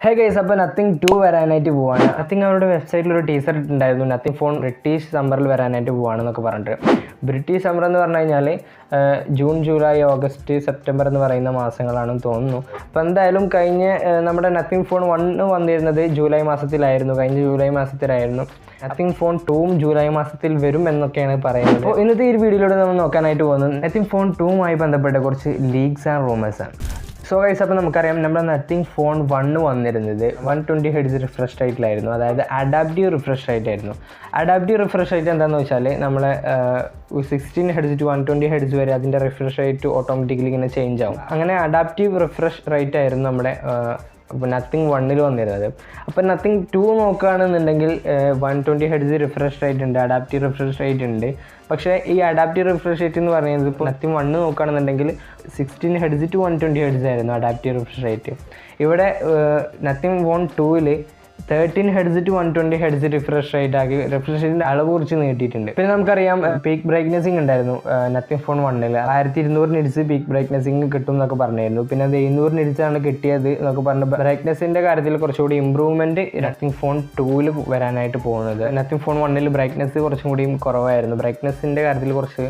Hey guys, അപ്പോൾ nothing 2 വരാനായിട്ട് പോവാണ്. നത്തിങ് അവരുടെ വെബ്സൈറ്റിൽ ഒരു ടീസർ ഇട്ടുണ്ടായിരുന്നു. നത്തിങ് ഫോൺ ബ്രിട്ടീഷ് സമ്മറിൽ വരാനായിട്ട് പോവാണെന്നൊക്കെ പറഞ്ഞിട്ട്. ബ്രിട്ടീഷ് സമ്മർ എന്ന് പറഞ്ഞു കഴിഞ്ഞാൽ ജൂൺ, ജൂലൈ, ഓഗസ്റ്റ്, സെപ്റ്റംബർ എന്ന് പറയുന്ന മാസങ്ങളാണെന്ന് തോന്നുന്നു. അപ്പോൾ എന്തായാലും കഴിഞ്ഞ നമ്മുടെ നത്തിങ് ഫോൺ 1 വന്നിരുന്നത് ജൂലൈ മാസത്തിലായിരുന്നു. കഴിഞ്ഞ ജൂലൈ മാസത്തിലായിരുന്നു. നത്തിങ് ഫോൺ 2 ജൂലൈ മാസത്തിൽ വരും എന്നൊക്കെയാണ് പറയുന്നത്. അപ്പോൾ ഇന്നത്തെ ഈ വീഡിയോയിലൂടെ നമ്മൾ നോക്കാനായിട്ട് പോകുന്നത് നത്തിങ് ഫോൺ 2 ബന്ധപ്പെട്ട കുറച്ച് ലീക്സ് ആൻഡ് റൂമേഴ്സാണ്. സോ ഗൈസ്, അപ്പോൾ നമുക്കറിയാം നമ്മുടെ നത്തിങ് ഫോൺ 1 വന്നിരുന്നത് 120 ഹെഡ്സ് റിഫ്രഷ് റേറ്റിലായിരുന്നു. അതായത് അഡാപ്റ്റീവ് റിഫ്രഷ് റേറ്റ് ആയിരുന്നു. അഡാപ്റ്റീവ് റിഫ്രഷ് റേറ്റ് എന്താണെന്ന് വെച്ചാൽ നമ്മളെ 16 ഹെഡ്സ് ടു 120 ഹെഡ്സ് വരെ അതിൻ്റെ റിഫ്രഷ് റേറ്റ് ഓട്ടോമാറ്റിക്കലി ഇങ്ങനെ ചേഞ്ച് ആവും. അങ്ങനെ അഡാപ്റ്റീവ് റിഫ്രഷ് റേറ്റ് ആയിരുന്നു നമ്മുടെ നത്തിങ് 1 വന്നിരുന്നത്. അപ്പോൾ നത്തിങ് 2 നോക്കുകയാണെന്നുണ്ടെങ്കിൽ 120 ഹെഡ്സ് റിഫ്രഷ് റേറ്റ് ഉണ്ട്, അഡാപ്റ്റീവ് റിഫ്രഷ് റേറ്റ് ഉണ്ട്. പക്ഷേ ഈ അഡാപ്റ്റീവ് റിഫ്രഷ് റേറ്റ് എന്ന് പറയുന്നത് ഇപ്പോൾ നത്തിങ് 1 നോക്കുകയാണെന്നുണ്ടെങ്കിൽ 16 ഹെഡ്സ് ടു 120 ഹെഡ്സ് ആയിരുന്നു അഡാപ്റ്റീവ് റിഫ്രഷ് റേറ്റ്. ഇവിടെ nothing phone 2 13 hertz to 120 hertz refresh rate ആക്കി റിഫ്രഷ് റേറ്റിൻ്റെ അളവ് കുറിച്ച് നീട്ടിയിട്ടുണ്ട്. പിന്നെ നമുക്കറിയാം പീക്ക് ബ്രൈറ്റ്നസിങ് ഉണ്ടായിരുന്നു നത്തിങ് ഫോൺ 1 1200 നിറ്റ്സ് പീക്ക് ബ്രൈറ്റ്നസിങ് കിട്ടും എന്നൊക്കെ പറഞ്ഞായിരുന്നു. പിന്നെ അത് 700 നിറ്റ്സാണ് കിട്ടിയത് എന്നൊക്കെ പറഞ്ഞ ബ്രൈറ്റ്നസിൻ്റെ കാര്യത്തിൽ കുറച്ചുകൂടി ഇമ്പ്രൂവ്മെൻറ്റ് നത്തിങ് ഫോൺ 2 വരാനായിട്ട് പോകുന്നത്. നത്തിങ് ഫോൺ 1 ബ്രൈറ്റ്നസ് കുറച്ചും കൂടിയും കുറവായിരുന്നു. ബ്രൈറ്റ്നസിൻ്റെ കാര്യത്തിൽ കുറച്ച്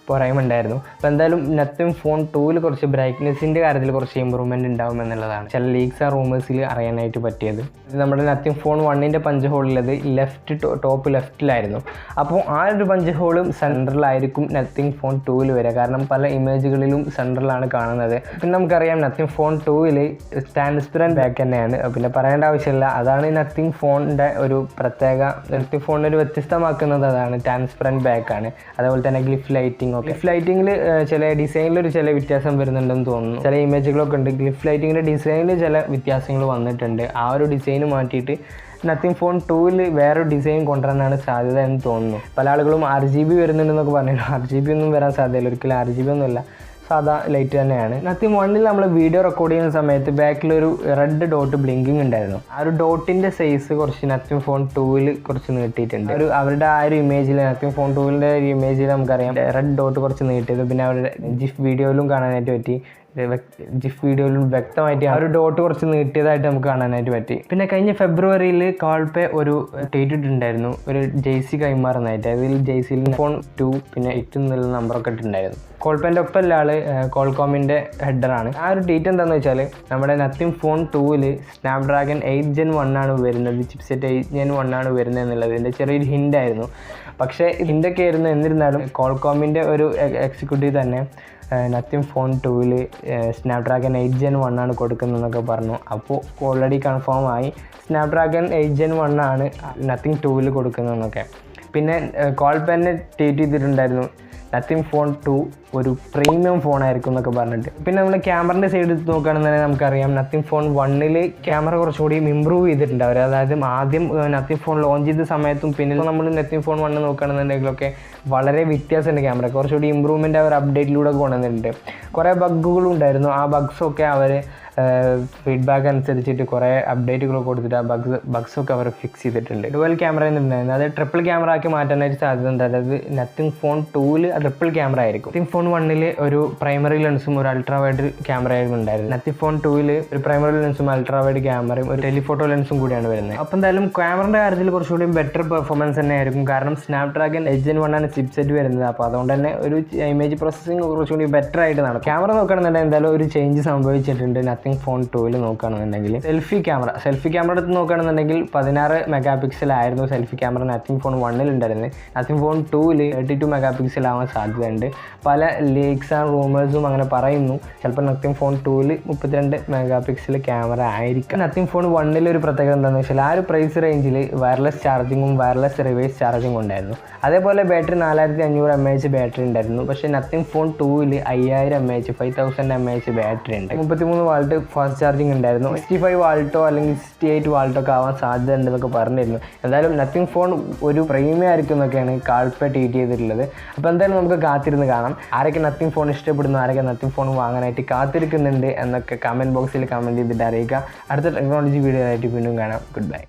പോരായ്മയുണ്ടായിരുന്നു. അപ്പോൾ എന്തായാലും നത്തിങ് ഫോൺ 2 കുറച്ച് ബ്രൈറ്റ്നസിൻ്റെ കാര്യത്തിൽ കുറച്ച് ഇമ്പ്രൂവ്മെൻറ്റ് ഉണ്ടാവും എന്നുള്ളതാണ് ചില ലീക്സ് ആ റൂമേഴ്സിൽ അറിയാനായിട്ട് പറ്റിയത്. നമ്മുടെ നത്തിങ് ഫോൺ 1 പഞ്ച് ഹോളുള്ളത് ടോപ്പ് ലെഫ്റ്റിലായിരുന്നു. അപ്പോൾ ആ ഒരു പഞ്ച് ഹോളും സെൻട്രലായിരിക്കും നത്തിങ് ഫോൺ 2 വരിക. കാരണം പല ഇമേജുകളിലും സെൻട്രലാണ് കാണുന്നത്. പിന്നെ നമുക്കറിയാം നത്തിങ് ഫോൺ 2 ട്രാൻസ്പെറൻറ്റ് ബാക്ക് തന്നെയാണ്. പിന്നെ പറയേണ്ട ആവശ്യമില്ല, അതാണ് നത്തിങ് ഫോണിൻ്റെ ഒരു പ്രത്യേക നത്തിങ് ഫോണിൻ്റെ ഒരു വ്യത്യസ്തമാക്കുന്നത് അതാണ്, ട്രാൻസ്പെറൻറ്റ് ബാക്കാണ്. അതേപോലെ തന്നെ ഗ്ലിഫ് ലൈറ്റിംഗ്. ഗ്ലിഫ് ലൈറ്റിങ്ങിൽ ചില ഡിസൈനിലൊരു ചില വ്യത്യാസം വരുന്നുണ്ടെന്ന് തോന്നുന്നു. ചില ഇമേജുകളൊക്കെ ഉണ്ട്. ഗ്ലിഫ് ലൈറ്റിങ്ങിൻ്റെ ഡിസൈനിൽ ചില വ്യത്യാസങ്ങൾ വന്നിട്ടുണ്ട്. ആ ഒരു ഡിസൈൻ മാറ്റിയിട്ട് നത്തിങ് ഫോൺ 2 വേറൊരു ഡിസൈൻ കൊണ്ടുവരാനാണ് സാധ്യത എന്ന് തോന്നുന്നു. പല ആളുകളും RGB വരുന്നുണ്ടെന്നൊക്കെ പറഞ്ഞു. RGB ഒന്നും വരാൻ സാധ്യതയില്ല, ഒരിക്കലും RGB ഒന്നുമില്ല, സാധാ ലൈറ്റ് തന്നെയാണ്. നത്തിങ് 1 നമ്മൾ വീഡിയോ റെക്കോർഡ് ചെയ്യുന്ന സമയത്ത് ബാക്കിലൊരു റെഡ് ഡോട്ട് ബ്ലിങ്കിങ് ഉണ്ടായിരുന്നു. ആ ഒരു ഡോട്ടിൻ്റെ സൈസ് കുറച്ച് നത്തിങ് ഫോൺ 2 കുറച്ച് നീട്ടിയിട്ടുണ്ട്. അവരുടെ ആ ഒരു ഇമേജിൽ നത്തിങ് ഫോൺ 2 ഒരു ഇമേജിൽ നമുക്കറിയാം റെഡ് ഡോട്ട് കുറച്ച് നീട്ടിയത്. പിന്നെ അവരുടെ ജിഫ് വീഡിയോയിലും കാണാനായിട്ട് പറ്റി. ജിഫ് വീഡിയോയിലും വ്യക്തമായിട്ട് ആ ഒരു ഡോട്ട് കുറച്ച് നീട്ടിയതായിട്ട് നമുക്ക് കാണാനായിട്ട് പറ്റി. പിന്നെ കഴിഞ്ഞ ഫെബ്രുവരിയിൽ കോൾപേ ഒരു ട്വീറ്റ് ഇട്ടിട്ടുണ്ടായിരുന്നു, ഒരു ജെയ്സി കൈമാറുന്നതായിട്ട്. അതിൽ ജെയ്സിയിൽ ഫോൺ 2 പിന്നെ 8 എന്നുള്ള നമ്പറൊക്കെ ഇട്ടിട്ടുണ്ടായിരുന്നു. കോൾപേൻ്റെ ഒപ്പം ആള് കോൾകോമിൻ്റെ ഹെഡറാണ്. ആ ഒരു ട്വീറ്റ് എന്താണെന്ന് വെച്ചാൽ നമ്മുടെ നത്തിങ് ഫോൺ 2 സ്നാപ്ഡ്രാഗൺ 8 Gen 1 വരുന്നത്, ചിപ്സെറ്റ് 8 Gen 1 വരുന്നത് എന്നുള്ളതിൻ്റെ ചെറിയൊരു ഹിൻ്റായിരുന്നു. പക്ഷേ ഹിൻ്റൊക്കെ ആയിരുന്നു. എന്നിരുന്നാലും കോൾകോമിൻ്റെ ഒരു എക്സിക്യൂട്ടീവ് തന്നെ നത്തിങ് ഫോൺ 2 സ്നാപ്ഡ്രാഗൺ 8 Gen 1 കൊടുക്കുന്നതെന്നൊക്കെ പറഞ്ഞു. അപ്പോൾ ഓൾറെഡി കൺഫേം ആയി സ്നാപ്ഡ്രാഗൺ 8 Gen 1 നത്തിങ് 2 കൊടുക്കുന്നതെന്നൊക്കെ. പിന്നെ കോൾപേനെ ട്വീറ്റ് ചെയ്തിട്ടുണ്ടായിരുന്നു നത്തിങ് ഫോൺ 2 ഒരു പ്രീമിയം ഫോണായിരിക്കും എന്നൊക്കെ പറഞ്ഞിട്ട്. പിന്നെ നമ്മൾ ക്യാമറൻ്റെ സൈഡ് എടുത്ത് നോക്കുകയാണെന്നുണ്ടെങ്കിൽ നമുക്കറിയാം നത്തിങ് ഫോൺ 1 ക്യാമറ കുറച്ചുകൂടി ഇമ്പ്രൂവ് ചെയ്തിട്ടുണ്ട് അവർ. അതായത് ആദ്യം നത്തിങ് ഫോൺ ലോഞ്ച് ചെയ്ത സമയത്തും പിന്നെ നമ്മൾ നത്തിങ് ഫോൺ 1 നോക്കുകയാണെന്നുണ്ടെങ്കിലൊക്കെ വളരെ വ്യത്യാസമുണ്ട്. ക്യാമറ കുറച്ചുകൂടി ഇമ്പ്രൂവ്മെൻറ്റ് അവർ അപ്ഡേറ്റിലൂടെ കൊണ്ടുവന്നിട്ടുണ്ട്. കുറേ ബഗ്ഗുകളും ഉണ്ടായിരുന്നു. ആ ബഗ്സൊക്കെ അവർ ഫീഡ്ബാക്ക് അനുസരിച്ചിട്ട് കുറേ അപ്ഡേറ്റുകൾ കൊടുത്തിട്ട് ആ ബഗ്സൊക്കെ അവർ ഫിക്സ് ചെയ്തിട്ടുണ്ട്. ഡുവൽ ക്യാമറ എന്നുണ്ടായിരുന്നു, അത് ട്രിപ്പിൾ ക്യാമറ ആക്കി മാറ്റാനായിട്ട് സാധ്യത ഉണ്ട്. അതായത് നത്തിങ് ഫോൺ 2 ട്രിപ്പിൾ ക്യാമറ ആയിരിക്കും. നത്തിങ് ഫോൺ 1 ഒരു പ്രൈമറി ലെൻസും ഒരു അൾട്രാ വൈഡ് ക്യാമറയായിരുന്നു ഉണ്ടായിരുന്നു. നത്തിങ് ഫോൺ 2 ഒരു പ്രൈമറി ലെൻസും അൾട്രാ വൈഡ് ക്യാമറയും ഒരു ടെലിഫോട്ടോ ലെൻസും കൂടിയാണ് വരുന്നത്. അപ്പോൾ എന്തായാലും ക്യാമറയുടെ കാര്യത്തിൽ കുറച്ചുകൂടി ബെറ്റർ പെർഫോമൻസ് തന്നെ ആയിരിക്കും. കാരണം സ്നാപ്ഡ്രാഗൺ 8 Gen 1 ചിപ്സെറ്റ് വരുന്നത്. അപ്പോൾ അതുകൊണ്ട് തന്നെ ഒരു ഇമേജ് പ്രോസസ്സിങ് കുറച്ചുകൂടി ബെറ്റർ ആയിട്ട് നടക്കും. ക്യാമറ നോക്കുകയാണെന്നുണ്ടെങ്കിൽ എന്തായാലും ഒരു ചേഞ്ച് സംഭവിച്ചിട്ടുണ്ട് നത്തിങ് ഫോൺ 2 നോക്കുകയാണെന്നുണ്ടെങ്കിൽ. സെൽഫി ക്യാമറ എടുത്ത് നോക്കുകയാണെന്നുണ്ടെങ്കിൽ 16 മെഗാ പിക്സൽ ആയിരുന്നു സെൽഫി ക്യാമറ നത്തിങ് ഫോൺ 1 ഉണ്ടായിരുന്നത്. നത്തിങ് ഫോൺ 2 32 മെഗാ പിക്സൽ ആവാൻ സാധ്യതയുണ്ട്. പല ലീക്സ് ആൻഡ് റൂമേഴ്സും അങ്ങനെ പറയുന്നു. ചിലപ്പോൾ nothing phone 2 32 mega pixel camera ആയിരിക്കും. നത്തിങ് ഫോൺ 1 ഒരു പ്രത്യേകത എന്താണെന്ന് വെച്ചാൽ ആ ഒരു പ്രൈസ് റേഞ്ചിൽ വയർലെസ് ചാർജിങ്ങും വയർലെസ് റിവേഴ്സ് ചാർജിങ്ങും ഉണ്ടായിരുന്നു. അതേപോലെ ബാറ്ററി 4500 mAh ബാറ്ററി ഉണ്ടായിരുന്നു. പക്ഷേ nothing phone 2 5000 mAh 5000 mAh battery ഉണ്ട്. 33 വാൾട്ട് ഫാസ്റ്റ് ചാർജിങ് ഉണ്ടായിരുന്നു. 65 വാൾട്ടോ അല്ലെങ്കിൽ 68 വാൾട്ടോ ഒക്കെ ആവാൻ സാധ്യത ഉണ്ടെന്നൊക്കെ പറഞ്ഞിരുന്നു. എന്തായാലും നത്തിങ് ഫോൺ ഒരു പ്രീമിയം ആയിരിക്കും എന്നൊക്കെയാണ് കോൾപേ ട്വീറ്റ് ചെയ്തിട്ടുള്ളത്. അപ്പോൾ എന്തായാലും നമുക്ക് കാത്തിരുന്ന് കാണാം ആരൊക്കെ നത്തിങ് ഫോൺ ഇഷ്ടപ്പെടുന്നു, ആരൊക്കെ നത്തിങ് ഫോൺ വാങ്ങാനായിട്ട് കാത്തിരിക്കുന്നുണ്ട് എന്നൊക്കെ കമൻറ്റ് ബോക്സിൽ കമൻറ്റ് ചെയ്തിട്ട് അറിയിക്കുക. അടുത്ത ടെക്നോളജി വീഡിയോ ആയിട്ട് വീണ്ടും കാണാം. Good bye.